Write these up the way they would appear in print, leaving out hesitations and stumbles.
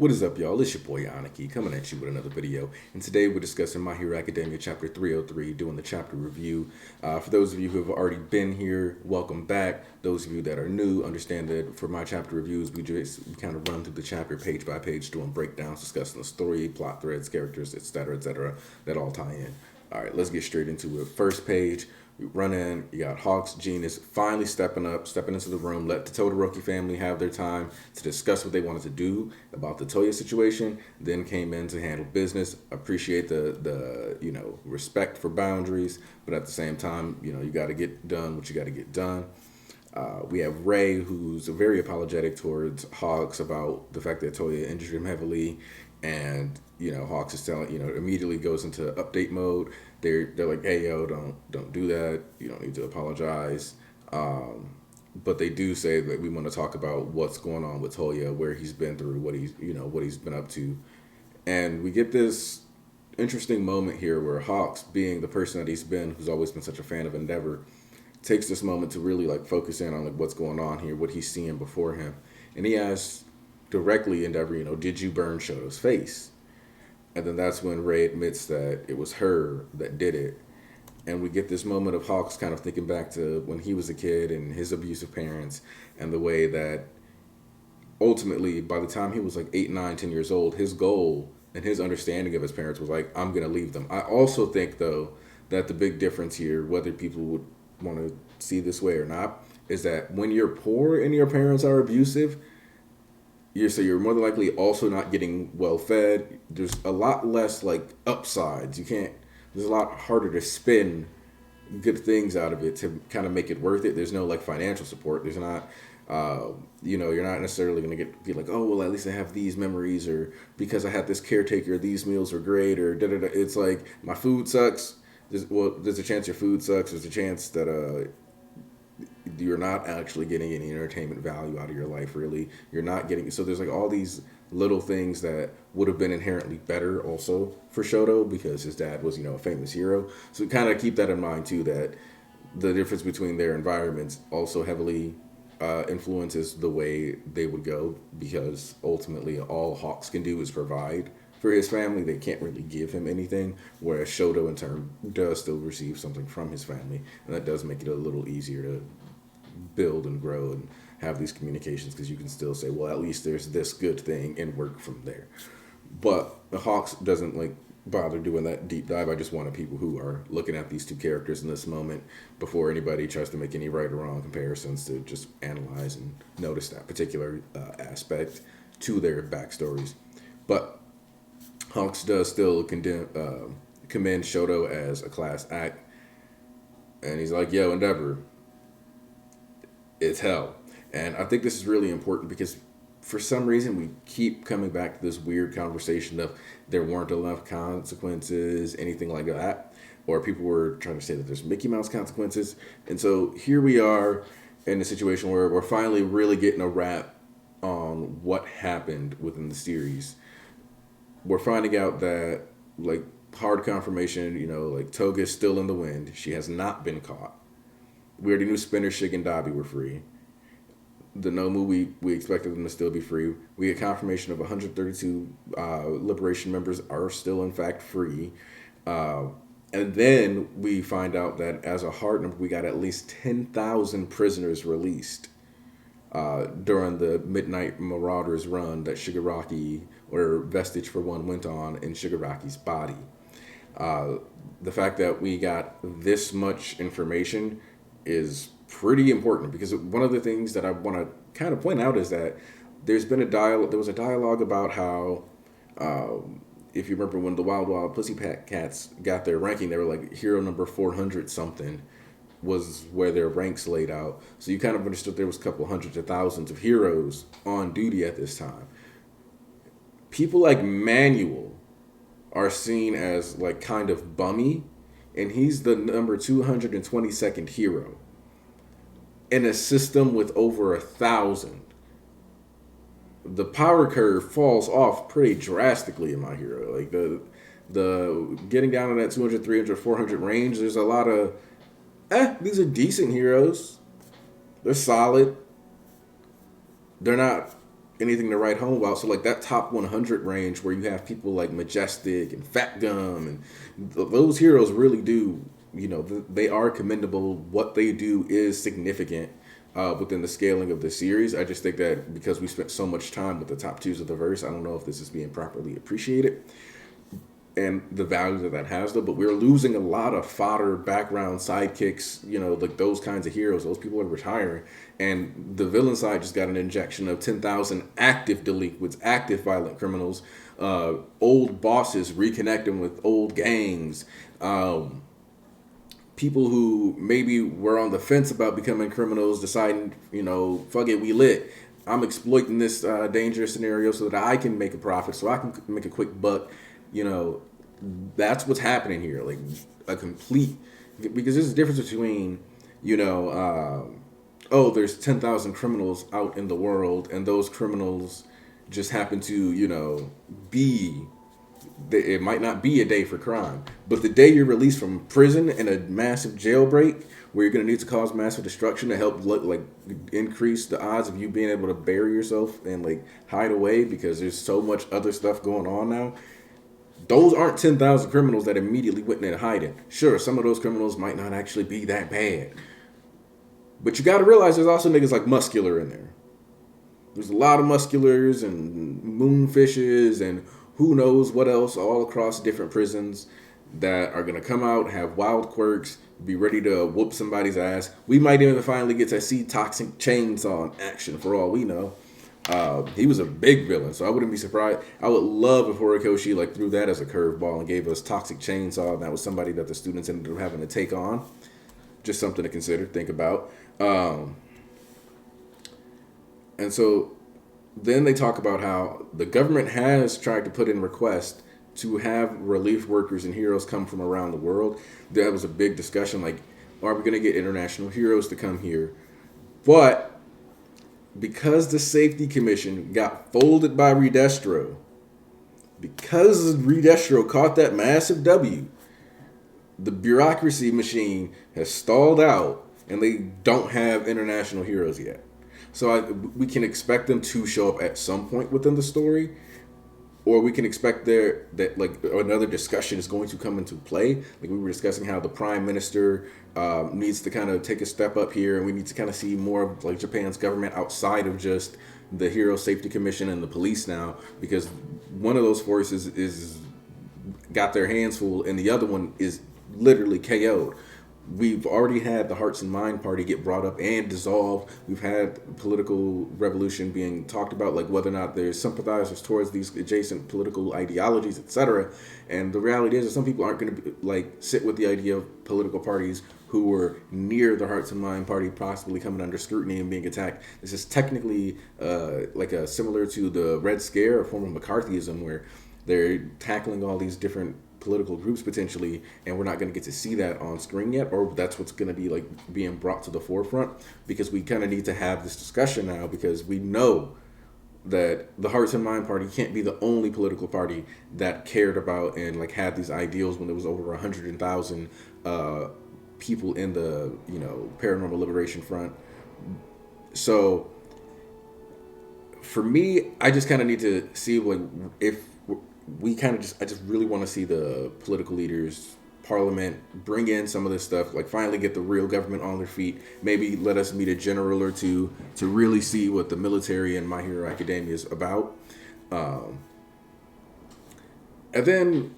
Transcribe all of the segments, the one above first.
What is up, y'all? It's your boy Aniki coming at you with another video. And today we're discussing My Hero Academia Chapter 303, doing the chapter review. For those of you who have already been here, welcome back. Those of you that are new, understand that for my chapter reviews, we kind of run through the chapter page by page, doing breakdowns, discussing the story, plot threads, characters, etc., that all tie in. All right, let's get straight into it. First page. We run in, you got Hawks, Genius finally stepping into the room, let the Todoroki family have their time to discuss what they wanted to do about the Toya situation, then came in to handle business, appreciate the respect for boundaries, but at the same time, you got to get done what you got to get done. We have Ray, who's very apologetic towards Hawks about the fact that Toya injured him heavily, and Hawks is telling immediately goes into update mode. They're like, hey yo, don't do that. You don't need to apologize. But they do say that we want to talk about what's going on with Toya, where he's been through, what he's been up to, and we get this interesting moment here where Hawks, being the person that he's been, who's always been such a fan of Endeavor, takes this moment to really focus in on what's going on here, what he's seeing before him, and he asks directly Endeavor, did you burn Shoto's face? And then that's when Ray admits that it was her that did it. And we get this moment of Hawks kind of thinking back to when he was a kid and his abusive parents, and the way that ultimately, by the time he was 8, 9, 10 years old, his goal and his understanding of his parents was I'm going to leave them. I also think, though, that the big difference here, whether people would want to see this way or not, is that when you're poor and your parents are abusive, you're more than likely also not getting well fed. There's a lot less upsides. There's a lot harder to spin good things out of it to kind of make it worth it. There's no financial support. There's not, you're not necessarily going to be oh, well, at least I have these memories, or because I had this caretaker, these meals were great, or da da da. It's my food sucks. There's a chance your food sucks. There's a chance that, you're not actually getting any entertainment value out of your life, really. You're not getting, so there's all these little things that would have been inherently better also for Shoto, because his dad was, a famous hero. So kind of keep that in mind too, that the difference between their environments also heavily influences the way they would go, because ultimately all Hawks can do is provide for his family. They can't really give him anything, whereas Shoto in turn does still receive something from his family, and that does make it a little easier to build and grow and have these communications, because you can still say, well, at least there's this good thing, and work from there. But the Hawks doesn't bother doing that deep dive. I just wanted people who are looking at these two characters in this moment, before anybody tries to make any right or wrong comparisons, to just analyze and notice that particular aspect to their backstories. But Hawks does still commend Shoto as a class act, and he's like, yo, Endeavor, it's hell. And I think this is really important, because for some reason we keep coming back to this weird conversation of there weren't enough consequences, anything like that, or people were trying to say that there's Mickey Mouse consequences. And so here we are in a situation where we're finally really getting a wrap on what happened within the series. We're finding out that hard confirmation, Toga's still in the wind. She has not been caught. We already knew Spinner, Shig, and Dabi were free. The Nomu, we expected them to still be free. We get confirmation of 132 Liberation members are still in fact free. And then we find out that as a hard number, we got at least 10,000 prisoners released during the Midnight Marauders run that Shigaraki, or Vestige for one, went on in Shigaraki's body. The fact that we got this much information is pretty important, because one of the things that I want to kind of point out is that there was a dialogue about how, if you remember when the Wild Wild Pussycats got their ranking, they were hero number 400 something was where their ranks laid out. So you kind of understood there was a couple hundreds of thousands of heroes on duty at this time. People like Manuel are seen as kind of bummy, and he's the number 222nd hero in a system with over 1,000. The power curve falls off pretty drastically in My Hero. The getting down to that 200, 300, 400 range, there's a lot of these are decent heroes. They're solid. They're not anything to write home about. So like that top 100 range where you have people like Majestic and Fat Gum and those heroes really do, they are commendable. What they do is significant within the scaling of the series. I just think that because we spent so much time with the top twos of the verse, I don't know if this is being properly appreciated and the value that that has, though. But we're losing a lot of fodder, background sidekicks, like those kinds of heroes. Those people are retiring, and the villain side just got an injection of 10,000 active delinquents, active violent criminals, old bosses reconnecting with old gangs, people who maybe were on the fence about becoming criminals, deciding, fuck it, we lit. I'm exploiting this dangerous scenario so that I can make a profit, so I can make a quick buck. That's what's happening here. Like a complete, because there's a difference between, there's 10,000 criminals out in the world, and those criminals just happen to, it might not be a day for crime, but the day you're released from prison and a massive jailbreak where you're going to need to cause massive destruction to help increase the odds of you being able to bury yourself and hide away because there's so much other stuff going on now. Those aren't 10,000 criminals that immediately went in hiding. Sure, some of those criminals might not actually be that bad. But you got to realize there's also niggas like Muscular in there. There's a lot of Musculars and Moonfishes and who knows what else all across different prisons that are going to come out, have wild quirks, be ready to whoop somebody's ass. We might even finally get to see Toxic Chainsaw in action for all we know. He was a big villain, so I wouldn't be surprised. I would love if Horikoshi threw that as a curveball and gave us Toxic Chainsaw, and that was somebody that the students ended up having to take on. Just something to consider, think about. And so then they talk about how the government has tried to put in requests to have relief workers and heroes come from around the world. That was a big discussion, are we going to get international heroes to come here? But because the Safety Commission got folded by Redestro, because Redestro caught that massive W, the bureaucracy machine has stalled out, and they don't have international heroes yet. So we can expect them to show up at some point within the story, or we can expect that another discussion is going to come into play. Like we were discussing how the Prime Minister needs to kind of take a step up here, and we need to kind of see more of Japan's government outside of just the Hero Safety Commission and the police now, because one of those forces is got their hands full, and the other one is literally KO'd. We've already had the Hearts and Mind Party get brought up and dissolved. We've had political revolution being talked about, whether or not there's sympathizers towards these adjacent political ideologies, etc. And the reality is that some people aren't going to sit with the idea of political parties who were near the Hearts and Mind Party possibly coming under scrutiny and being attacked. This is technically similar to the Red Scare, a form of McCarthyism, where they're tackling all these different political groups potentially, and we're not going to get to see that on screen yet, or that's what's going to be being brought to the forefront, because we kind of need to have this discussion now, because we know that the Hearts and Mind Party can't be the only political party that cared about and had these ideals when there was over 100,000 people in the Paranormal Liberation Front. So for me, I just kind of need to see if I just really want to see the political leaders, Parliament, bring in some of this stuff, finally get the real government on their feet. Maybe let us meet a general or two to really see what the military and My Hero Academia is about. And then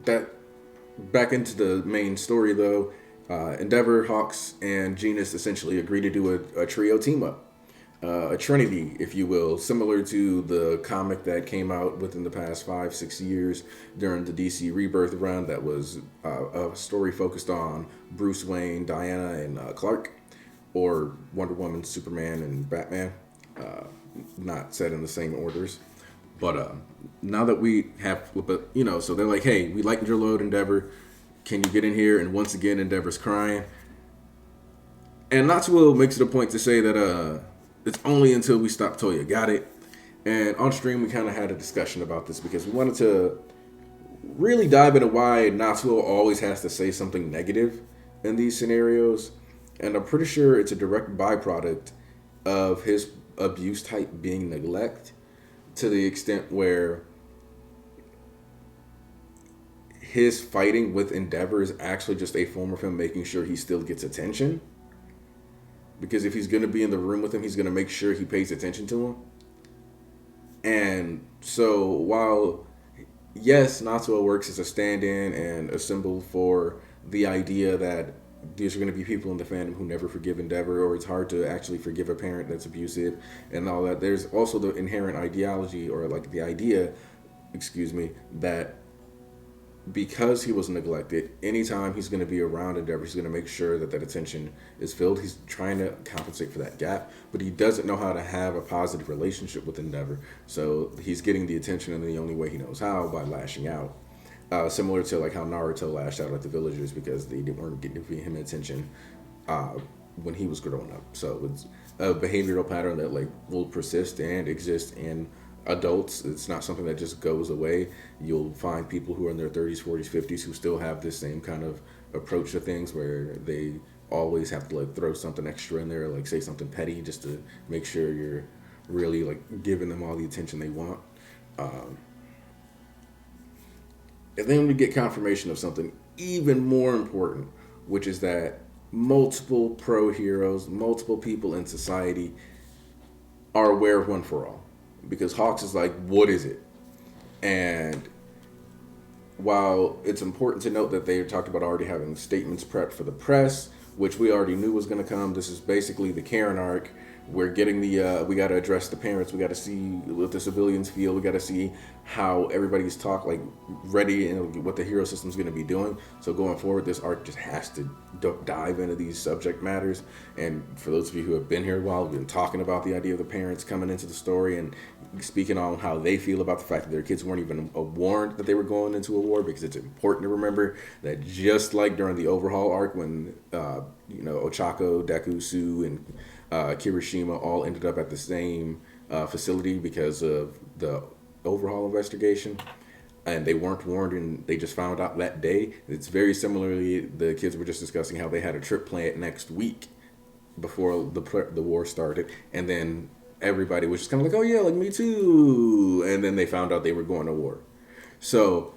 that back into the main story though, Endeavor, Hawks, and Genus essentially agree to do a trio team up. A trinity, if you will, similar to the comic that came out within the past 5-6 years during the DC Rebirth run that was a story focused on Bruce Wayne, Diana, and Clark, or Wonder Woman, Superman, and Batman, not set in the same orders. But now that we have, so they're like, hey, we lightened your load, Endeavor. Can you get in here? And once again, Endeavor's crying. And Natsuo makes it a point to say that it's only until we stop Toya. Got it? And on stream, we kind of had a discussion about this because we wanted to really dive into why Natsuo always has to say something negative in these scenarios. And I'm pretty sure it's a direct byproduct of his abuse type being neglect, to the extent where his fighting with Endeavor is actually just a form of him making sure he still gets attention. Because if he's going to be in the room with him, he's going to make sure he pays attention to him. And so while, yes, Natsuo works as a stand-in and a symbol for the idea that there's going to be people in the fandom who never forgive Endeavor, or it's hard to actually forgive a parent that's abusive and all that, there's also the inherent ideology, or like the idea, that because he was neglected, anytime he's going to be around Endeavor, he's going to make sure that that attention is filled. He's trying to compensate for that gap, but he doesn't know how to have a positive relationship with Endeavor. So he's getting the attention in the only way he knows how, by lashing out. Similar to like how Naruto lashed out at the villagers because they weren't giving him attention when he was growing up. So it's a behavioral pattern that like will persist and exist in adults. It's not something that just goes away. You'll find people who are in their 30s, 40s, 50s who still have this same kind of approach to things, where they always have to like throw something extra in there, like say something petty just to make sure you're really like giving them all the attention they want. And then we get confirmation of something even more important, which is that multiple pro heroes, multiple people in society are aware of One for All. Because Hawks is like, what is it? And while it's important to note that they talked about already having statements prepped for the press, which we already knew was going to come, this is basically the Karen arc. We're getting we got to address the parents. We got to see what the civilians feel. We got to see how everybody's ready and what the hero system is going to be doing. So going forward, this arc just has to dive into these subject matters. And for those of you who have been here a while, we've been talking about the idea of the parents coming into the story and speaking on how they feel about the fact that their kids weren't even warned that they were going into a war, because it's important to remember that just like during the overhaul arc when Ochako, Deku, Sue, and Kirishima all ended up at the same facility because of the overhaul investigation, and they weren't warned and they just found out that day. It's very similarly, the kids were just discussing how they had a trip planned next week before the war started, and then everybody was just kind of like, oh yeah, like me too, and then they found out they were going to war. So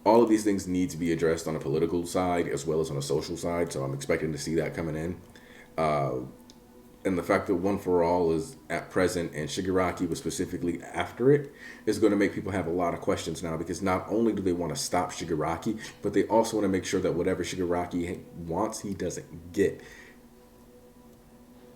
all of these things need to be addressed on a political side as well as on a social side, so I'm expecting to see that coming in. And the fact that One for All is at present and Shigaraki was specifically after it is going to make people have a lot of questions now, because not only do they want to stop Shigaraki, but they also want to make sure that whatever Shigaraki wants, he doesn't get.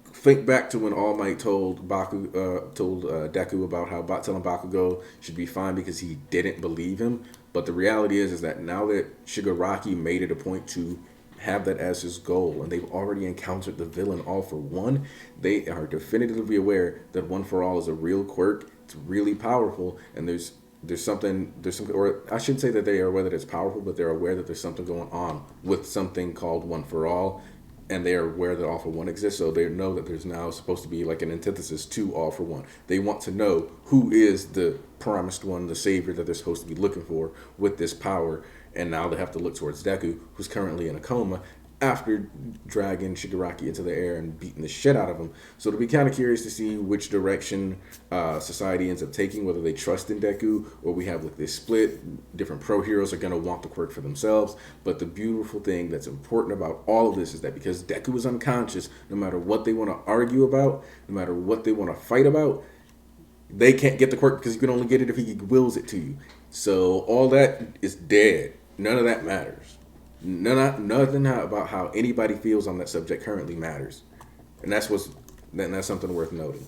Think back to when All Might told Deku about how telling Bakugo should be fine because he didn't believe him. But the reality is that now that Shigaraki made it a point to have that as his goal, and they've already encountered the villain All for One, they are definitively aware that One for All is a real quirk. It's really powerful, and there's something, or I shouldn't say that they are aware that it's powerful, but they're aware that there's something going on with something called One for All, and they are aware that All for One exists, so they know that there's now supposed to be like an antithesis to All for One. They want to know who is the promised one, the savior that they're supposed to be looking for with this power. And now they have to look towards Deku, who's currently in a coma, after dragging Shigaraki into the air and beating the shit out of him. So it'll be kind of curious to see which direction society ends up taking, whether they trust in Deku or we have like this split. Different pro heroes are going to want the quirk for themselves. But the beautiful thing that's important about all of this is that because Deku is unconscious, no matter what they want to argue about, no matter what they want to fight about, they can't get the quirk because you can only get it if he wills it to you. So all that is dead. None of that matters. Nothing about how anybody feels on that subject currently matters, and that's something worth noting.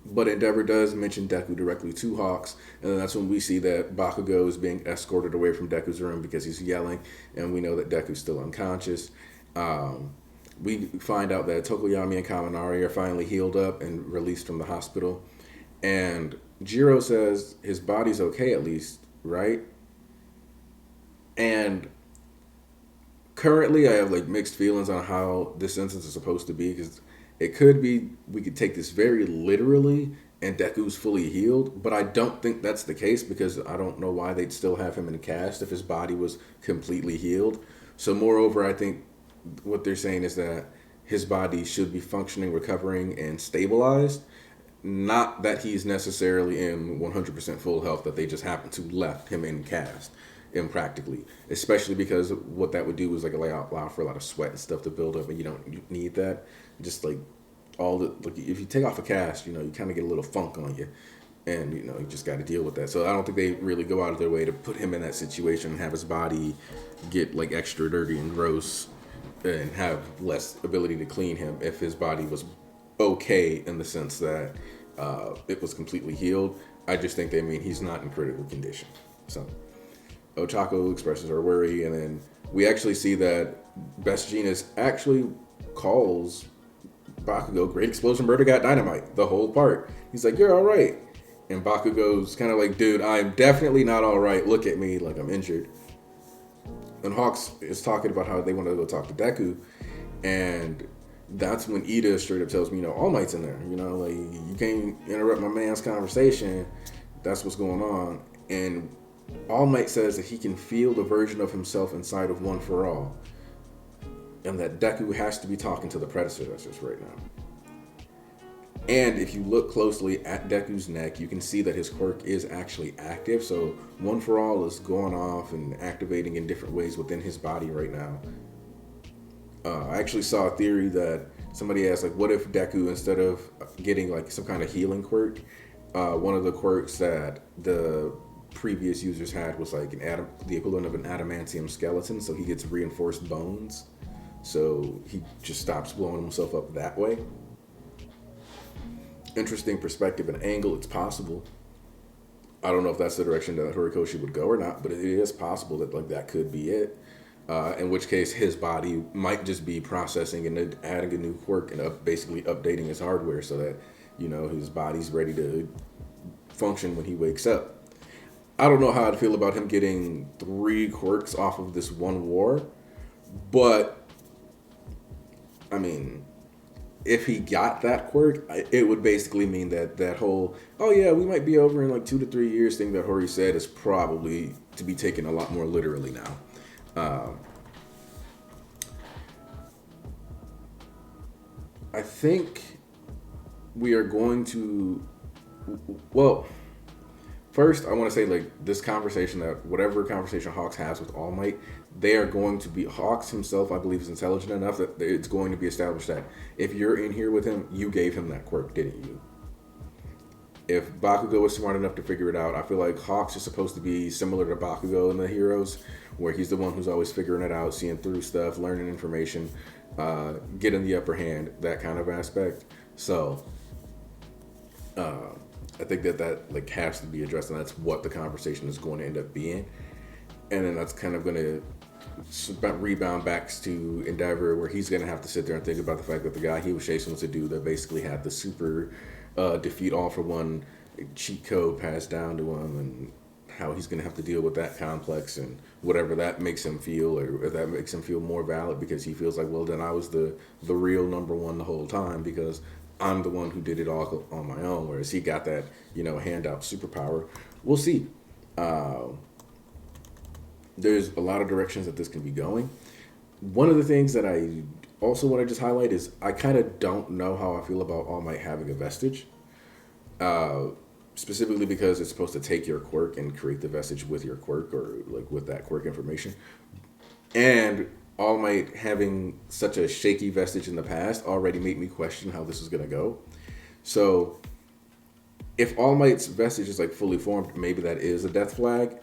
But Endeavor does mention Deku directly to Hawks, and then that's when we see that Bakugo is being escorted away from Deku's room because he's yelling, and we know that Deku's still unconscious. We find out that Tokoyami and Kaminari are finally healed up and released from the hospital, and Jiro says his body's okay at least, right? And currently I have like mixed feelings on how this sentence is supposed to be, because it could be, we could take this very literally and Deku's fully healed, but I don't think that's the case, because I don't know why they'd still have him in the cast if his body was completely healed. So moreover, I think what they're saying is that his body should be functioning, recovering, and stabilized. Not that he's necessarily in 100% full health, that they just happen to left him in cast impractically. Especially because what that would do is like allow for a lot of sweat and stuff to build up, and you need that. Just like if you take off a cast, you kind of get a little funk on you, and you just got to deal with that. So I don't think they really go out of their way to put him in that situation and have his body get like extra dirty and gross and have less ability to clean him if his body was okay in the sense that it was completely healed. I just think they mean he's not in critical condition. So Ochako expresses her worry, and then we actually see that Best Genius actually calls Bakugo Great Explosion Murder Got Dynamite, the whole part. He's like, you're all right. And Bakugo's kind of like, dude, I'm definitely not all right. Look at me, like I'm injured. And Hawks is talking about how they want to go talk to Deku, and that's when Ida straight up tells me, All Might's in there. Like, you can't interrupt my man's conversation. That's what's going on. And All Might says that he can feel the version of himself inside of One for All, and that Deku has to be talking to the predecessors right now. And if you look closely at Deku's neck, you can see that his quirk is actually active. So One for All is going off and activating in different ways within his body right now. I actually saw a theory that somebody asked, like, what if Deku, instead of getting like some kind of healing quirk, one of the quirks that the previous users had was like the equivalent of an adamantium skeleton, so he gets reinforced bones. So he just stops blowing himself up that way. Interesting perspective and angle. It's possible. I don't know if that's the direction that Horikoshi would go or not, but it is possible that like that could be it. In which case his body might just be processing and adding a new quirk and basically updating his hardware so that his body's ready to function when he wakes up. I don't know how I'd feel about him getting 3 quirks off of this one war, but I mean, if he got that quirk, it would basically mean that whole, oh yeah, we might be over in like 2 to 3 years thing that Hori said is probably to be taken a lot more literally now. I think we are going to, well, first I want to say like this conversation, that whatever conversation Hawks has with All Might, they are going to be, Hawks himself I believe is intelligent enough that it's going to be established that if you're in here with him, you gave him that quirk, didn't you? If Bakugo was smart enough to figure it out, I feel like Hawks is supposed to be similar to Bakugo in the Heroes, where he's the one who's always figuring it out, seeing through stuff, learning information, getting the upper hand, that kind of aspect. So I think that like has to be addressed, and that's what the conversation is going to end up being. And then that's kind of going to rebound back to Endeavor, where he's going to have to sit there and think about the fact that the guy he was chasing was a dude that basically had the super defeat all for one cheat code passed down to him, and how he's going to have to deal with that complex and whatever that makes him feel, or if that makes him feel more valid because he feels like, well, then I was the real number one the whole time because I'm the one who did it all on my own, whereas he got that, handout superpower. We'll see. There's a lot of directions that this can be going. One of the things that I also want to just highlight is I kind of don't know how I feel about All Might having a vestige. Specifically because it's supposed to take your quirk and create the vestige with your quirk, or like with that quirk information. And All Might having such a shaky vestige in the past already made me question how this is going to go. So if All Might's vestige is like fully formed, maybe that is a death flag.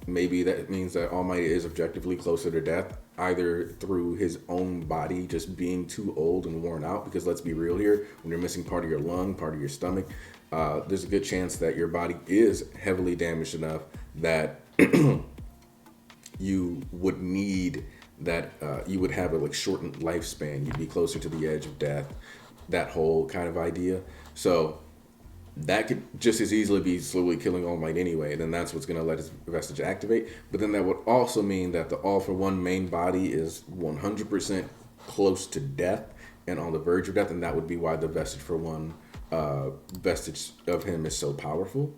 Maybe that means that All Might is objectively closer to death, either through his own body just being too old and worn out. Because let's be real here, when you're missing part of your lung, part of your stomach, there's a good chance that your body is heavily damaged enough that you would need that, you would have a like shortened lifespan. You'd be closer to the edge of death, that whole kind of idea. So that could just as easily be slowly killing All Might anyway, and then that's what's going to let his vestige activate. But then that would also mean that the All for One main body is 100% close to death and on the verge of death, and that would be why the vestige for one vestige of him is so powerful.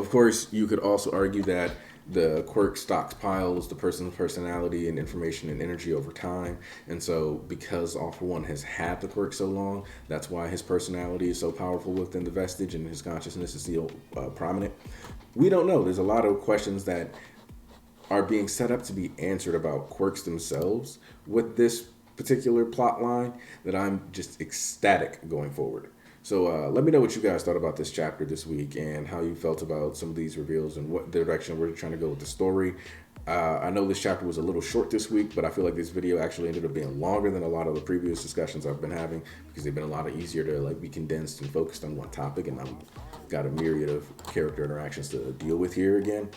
Of course, you could also argue that the quirk stockpiles the person's personality and information and energy over time. And so, because All For One has had the quirk so long, that's why his personality is so powerful within the vestige and his consciousness is still prominent. We don't know. There's a lot of questions that are being set up to be answered about quirks themselves with this particular plot line that I'm just ecstatic going forward. So let me know what you guys thought about this chapter this week and how you felt about some of these reveals and what direction we're trying to go with the story. I know this chapter was a little short this week, but I feel like this video actually ended up being longer than a lot of the previous discussions I've been having because they've been a lot easier to like be condensed and focused on one topic, and I've got a myriad of character interactions to deal with here again.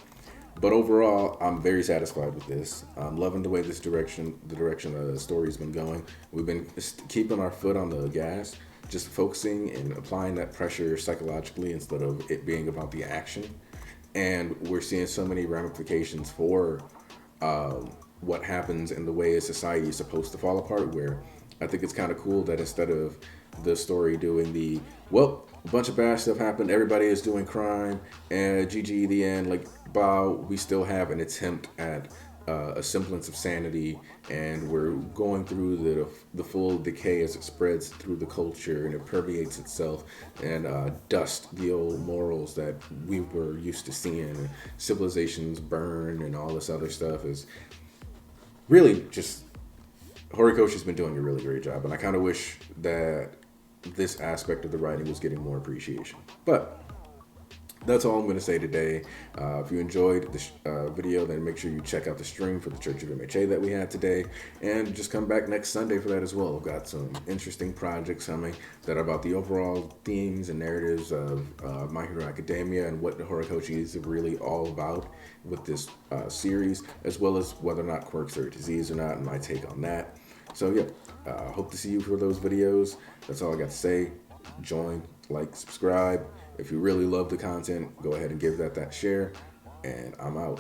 But overall, I'm very satisfied with this. I'm loving the way the direction the story's been going. We've been keeping our foot on the gas, just focusing and applying that pressure psychologically instead of it being about the action. And we're seeing so many ramifications for what happens in the way a society is supposed to fall apart, where I think it's kind of cool that instead of the story doing the, well, a bunch of bad stuff happened, everybody is doing crime, and GG, the end, like, wow, we still have an attempt at a semblance of sanity, and we're going through the full decay as it spreads through the culture and it permeates itself and dust the old morals that we were used to seeing. Civilizations burn and all this other stuff is really just Horikoshi's been doing a really great job, and I kind of wish that this aspect of the writing was getting more appreciation. But that's all I'm going to say today. If you enjoyed this video, then make sure you check out the stream for the Church of MHA that we had today, and just come back next Sunday for that as well. I've got some interesting projects coming that are about the overall themes and narratives of My Hero Academia and what the Horikoshi is really all about with this series, as well as whether or not quirks are a disease or not, and my take on that. So yeah, hope to see you for those videos. That's all I got to say. Join, like, subscribe. If you really love the content, go ahead and give that share. And I'm out.